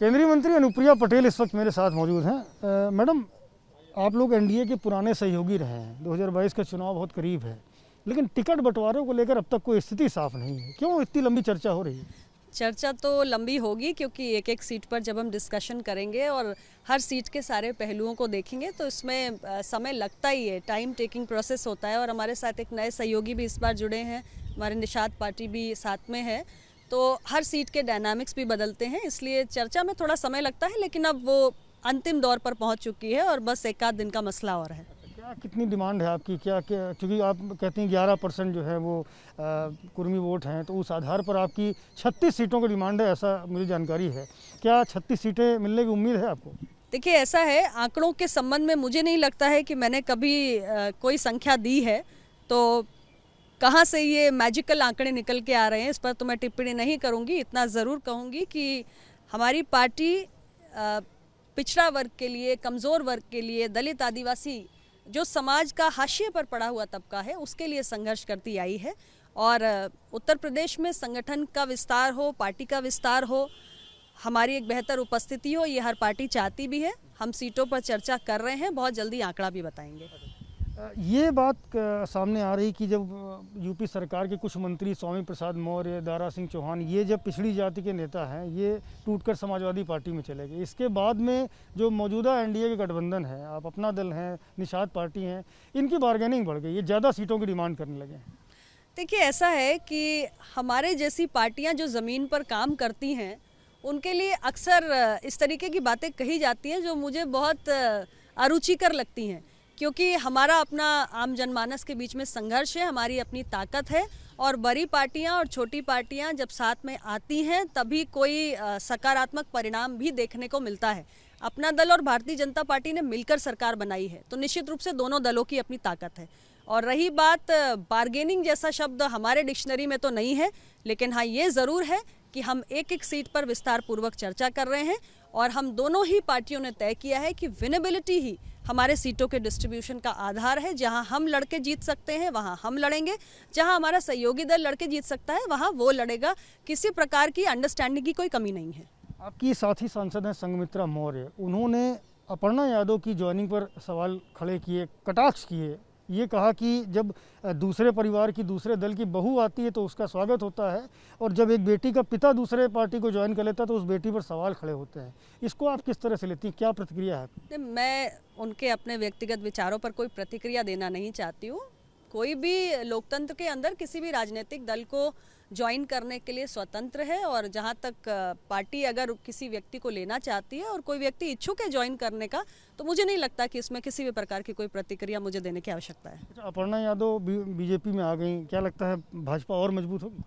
केंद्रीय मंत्री अनुप्रिया पटेल इस वक्त मेरे साथ मौजूद हैं। मैडम, आप लोग एनडीए के पुराने सहयोगी रहे हैं, 2022 का चुनाव बहुत करीब है, लेकिन टिकट बंटवारे को लेकर अब तक कोई स्थिति साफ नहीं है। क्यों इतनी लंबी चर्चा हो रही है? चर्चा तो लंबी होगी क्योंकि एक एक सीट पर जब हम डिस्कशन करेंगे और हर सीट के सारे पहलुओं को देखेंगे तो इसमें समय लगता ही है, टाइम टेकिंग प्रोसेस होता है। और हमारे साथ एक नए सहयोगी भी इस बार जुड़े हैं, हमारे निषाद पार्टी भी साथ में है, तो हर सीट के डायनामिक्स भी बदलते हैं, इसलिए चर्चा में थोड़ा समय लगता है, लेकिन अब वो अंतिम दौर पर पहुंच चुकी है और बस एक आध दिन का मसला और है। क्या कितनी डिमांड है आपकी? क्या क्या, क्योंकि आप कहते हैं 11% जो है वो कुर्मी वोट हैं, तो उस आधार पर आपकी 36 सीटों की डिमांड है, ऐसा मुझे जानकारी है। क्या 36 सीटें मिलने की उम्मीद है आपको? देखिए, ऐसा है, आंकड़ों के संबंध में मुझे नहीं लगता है कि मैंने कभी कोई संख्या दी है, तो कहाँ से ये मैजिकल आंकड़े निकल के आ रहे हैं इस पर तो मैं टिप्पणी नहीं करूँगी। इतना ज़रूर कहूँगी कि हमारी पार्टी पिछड़ा वर्ग के लिए, कमज़ोर वर्ग के लिए, दलित आदिवासी जो समाज का हाशिए पर पड़ा हुआ तबका है, उसके लिए संघर्ष करती आई है। और उत्तर प्रदेश में संगठन का विस्तार हो, पार्टी का विस्तार हो, हमारी एक बेहतर उपस्थिति हो, ये हर पार्टी चाहती भी है। हम सीटों पर चर्चा कर रहे हैं, बहुत जल्दी आंकड़ा भी बताएंगे। ये बात सामने आ रही कि जब यूपी सरकार के कुछ मंत्री स्वामी प्रसाद मौर्य, दारा सिंह चौहान, ये जब पिछड़ी जाति के नेता हैं, ये टूटकर समाजवादी पार्टी में चले गए, इसके बाद में जो मौजूदा एनडीए के गठबंधन है, आप अपना दल हैं, निषाद पार्टी हैं, इनकी बार्गेनिंग बढ़ गई, ये ज़्यादा सीटों की डिमांड करने लगे हैं। देखिए, ऐसा है कि हमारे जैसी पार्टियां जो ज़मीन पर काम करती हैं, उनके लिए अक्सर इस तरीके की बातें कही जाती हैं जो मुझे बहुत अरुचिकर लगती हैं, क्योंकि हमारा अपना आम जनमानस के बीच में संघर्ष है, हमारी अपनी ताकत है, और बड़ी पार्टियां और छोटी पार्टियां जब साथ में आती हैं तभी कोई सकारात्मक परिणाम भी देखने को मिलता है। अपना दल और भारतीय जनता पार्टी ने मिलकर सरकार बनाई है, तो निश्चित रूप से दोनों दलों की अपनी ताकत है। और रही बात बार्गेनिंग जैसा शब्द हमारे डिक्शनरी में तो नहीं है, लेकिन हाँ, ये ज़रूर है कि हम एक एक सीट पर विस्तार पूर्वक चर्चा कर रहे हैं, और हम दोनों ही पार्टियों ने तय किया है कि विनेबिलिटी ही हमारे सीटों के डिस्ट्रीब्यूशन का आधार है। जहां हम लड़के जीत सकते हैं वहां हम लड़ेंगे, जहां हमारा सहयोगी दल लड़के जीत सकता है वहां वो लड़ेगा। किसी प्रकार की अंडरस्टैंडिंग की कोई कमी नहीं है। आपकी साथी सांसद हैं संघमित्रा मौर्य, उन्होंने अपर्णा यादव की ज्वाइनिंग पर सवाल खड़े किए, कटाक्ष किए, ये कहा कि जब दूसरे परिवार की, दूसरे दल की बहू आती है तो उसका स्वागत होता है, और जब एक बेटी का पिता दूसरे पार्टी को ज्वाइन कर लेता है तो उस बेटी पर सवाल खड़े होते हैं। इसको आप किस तरह से लेती हैं? क्या प्रतिक्रिया है? मैं उनके अपने व्यक्तिगत विचारों पर कोई प्रतिक्रिया देना नहीं चाहती हूँ। कोई भी लोकतंत्र के अंदर किसी भी राजनीतिक दल को ज्वाइन करने के लिए स्वतंत्र है, और जहाँ तक पार्टी अगर किसी व्यक्ति को लेना चाहती है और कोई व्यक्ति इच्छुक है ज्वाइन करने का, तो मुझे नहीं लगता कि इसमें किसी भी प्रकार की कोई प्रतिक्रिया मुझे देने की आवश्यकता है। अपर्णा यादव बीजेपी में आ गई, क्या लगता है भाजपा और मजबूत होगी?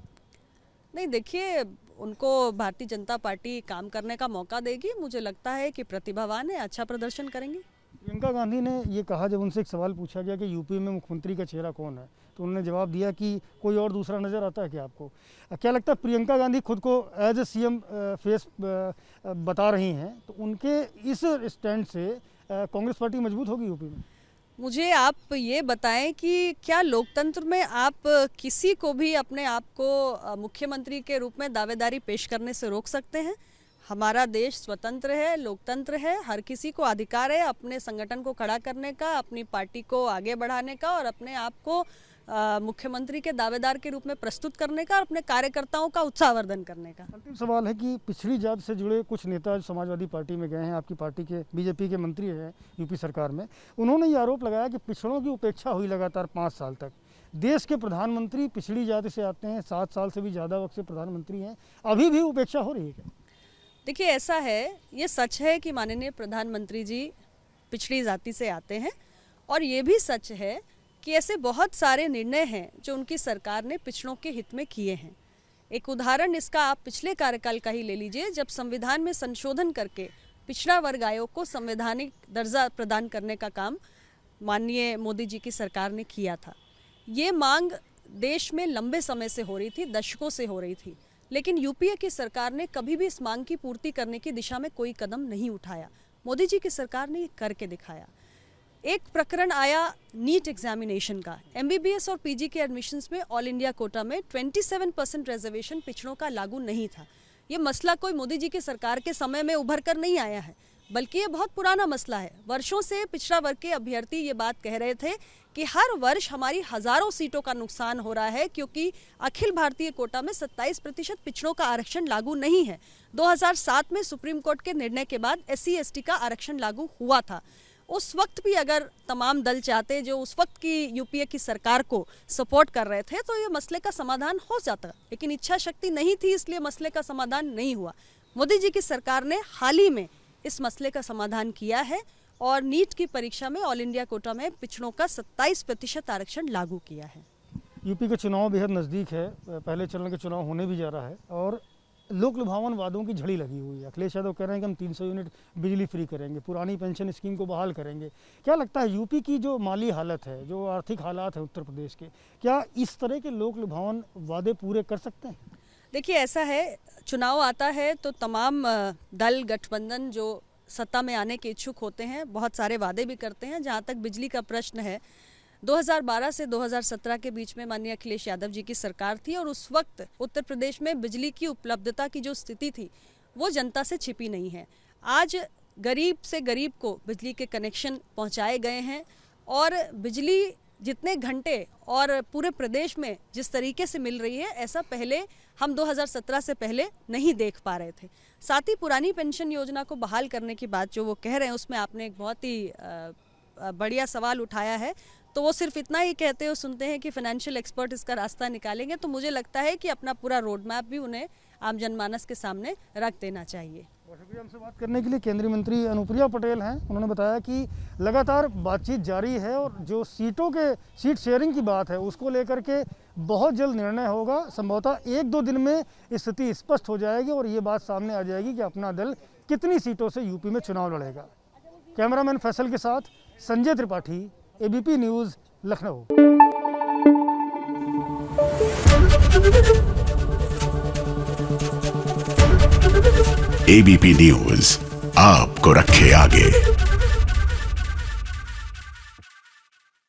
नहीं, देखिए, उनको भारतीय जनता पार्टी काम करने का मौका देगी। मुझे लगता है कि प्रतिभावान है, अच्छा प्रदर्शन करेंगे। प्रियंका गांधी ने ये कहा, जब उनसे एक सवाल पूछा गया कि यूपी में मुख्यमंत्री का चेहरा कौन है, तो उन्होंने जवाब दिया कि कोई और दूसरा नज़र आता है क्या आपको? क्या लगता है प्रियंका गांधी खुद को एज ए सीएम फेस बता रही हैं, तो उनके इस स्टैंड से कांग्रेस पार्टी मजबूत होगी यूपी में? मुझे आप ये बताएं कि क्या लोकतंत्र में आप किसी को भी अपने आप को मुख्यमंत्री के रूप में दावेदारी पेश करने से रोक सकते हैं? हमारा देश स्वतंत्र है, लोकतंत्र है, हर किसी को अधिकार है अपने संगठन को खड़ा करने का, अपनी पार्टी को आगे बढ़ाने का, और अपने आप को मुख्यमंत्री के दावेदार के रूप में प्रस्तुत करने का, और अपने कार्यकर्ताओं का उत्साहवर्धन करने का। अंतिम सवाल है कि पिछड़ी जाति से जुड़े कुछ नेता समाजवादी पार्टी में गए हैं, आपकी पार्टी के, बीजेपी के मंत्री हैं यूपी सरकार में, उन्होंने ये आरोप लगाया कि पिछड़ों की उपेक्षा हुई लगातार 5 साल तक। देश के प्रधानमंत्री पिछड़ी जाति से आते हैं, 7 साल से भी ज़्यादा वक्त से प्रधानमंत्री हैं, अभी भी उपेक्षा हो रही है क्या? देखिए, ऐसा है, ये सच है कि माननीय प्रधानमंत्री जी पिछड़ी जाति से आते हैं, और ये भी सच है कि ऐसे बहुत सारे निर्णय हैं जो उनकी सरकार ने पिछड़ों के हित में किए हैं। एक उदाहरण इसका आप पिछले कार्यकाल का ही ले लीजिए, जब संविधान में संशोधन करके पिछड़ा वर्ग आयोग को संवैधानिक दर्जा प्रदान करने का काम माननीय मोदी जी की सरकार ने किया था। ये मांग देश में लंबे समय से हो रही थी, दशकों से हो रही थी, लेकिन यूपीए की सरकार ने कभी भी इस मांग की पूर्ति करने की दिशा में कोई कदम नहीं उठाया। मोदी जी की सरकार ने ये करके दिखाया। एक प्रकरण आया नीट एग्जामिनेशन का, एमबीबीएस और पीजी के एडमिशन्स में ऑल इंडिया कोटा में 27% रिजर्वेशन पिछड़ों का लागू नहीं था। ये मसला कोई मोदी जी की सरकार के समय में उभर कर नहीं आया है, बल्कि ये बहुत पुराना मसला है। वर्षों से पिछड़ा वर्ग के अभ्यर्थी ये बात कह रहे थे कि हर वर्ष हमारी हजारों सीटों का नुकसान हो रहा है, क्योंकि अखिल भारतीय कोटा में 27% पिछड़ों का आरक्षण लागू नहीं है। 2007 में सुप्रीम कोर्ट के निर्णय के बाद SC ST का आरक्षण लागू हुआ था। उस वक्त भी अगर तमाम दल चाहते, जो उस वक्त की UPA की सरकार को सपोर्ट कर रहे थे, तो ये मसले का समाधान हो जाता, लेकिन इच्छा शक्ति नहीं थी, इसलिए मसले का समाधान नहीं हुआ। मोदी जी की सरकार ने हाल ही में इस मसले का समाधान किया है और नीट की परीक्षा में ऑल इंडिया कोटा में पिछड़ों का 27% आरक्षण लागू किया है। यूपी का चुनाव बेहद नज़दीक है, पहले चरण का चुनाव होने भी जा रहा है और लोक लुभावन वादों की झड़ी लगी हुई है। अखिलेश यादव कह रहे हैं कि हम 300 यूनिट बिजली फ्री करेंगे, पुरानी पेंशन स्कीम को बहाल करेंगे। क्या लगता है यूपी की जो माली हालत है, जो आर्थिक हालात है उत्तर प्रदेश के, क्या इस तरह के लोक लुभावन वादे पूरे कर सकते हैं? देखिए, ऐसा है, चुनाव आता है तो तमाम दल गठबंधन जो सत्ता में आने के इच्छुक होते हैं बहुत सारे वादे भी करते हैं। जहाँ तक बिजली का प्रश्न है, 2012 से 2017 के बीच में माननीय अखिलेश यादव जी की सरकार थी और उस वक्त उत्तर प्रदेश में बिजली की उपलब्धता की जो स्थिति थी वो जनता से छिपी नहीं है। आज गरीब से गरीब को बिजली के कनेक्शन पहुंचाए गए हैं और बिजली जितने घंटे और पूरे प्रदेश में जिस तरीके से मिल रही है, ऐसा पहले हम 2017 से पहले नहीं देख पा रहे थे। साथ ही पुरानी पेंशन योजना को बहाल करने की बात जो वो कह रहे हैं, उसमें आपने एक बहुत ही बढ़िया सवाल उठाया है। तो वो सिर्फ इतना ही कहते हो सुनते हैं कि फाइनेंशियल एक्सपर्ट इसका रास्ता निकालेंगे, तो मुझे लगता है कि अपना पूरा रोड मैप भी उन्हें आम जनमानस के सामने रख देना चाहिए। शुक्रिया हमसे बात करने के लिए। केंद्रीय मंत्री अनुप्रिया पटेल हैं, उन्होंने बताया कि लगातार बातचीत जारी है और जो सीट शेयरिंग की बात है उसको लेकर के बहुत जल्द निर्णय होगा। संभवतः 1-2 दिन में स्थिति स्पष्ट हो जाएगी और ये बात सामने आ जाएगी कि अपना दल कितनी सीटों से यूपी में चुनाव लड़ेगा। कैमरामैन फैसल के साथ Sanjay Tripathi, ABP news, Lucknow. ABP news आपको रखे आगे।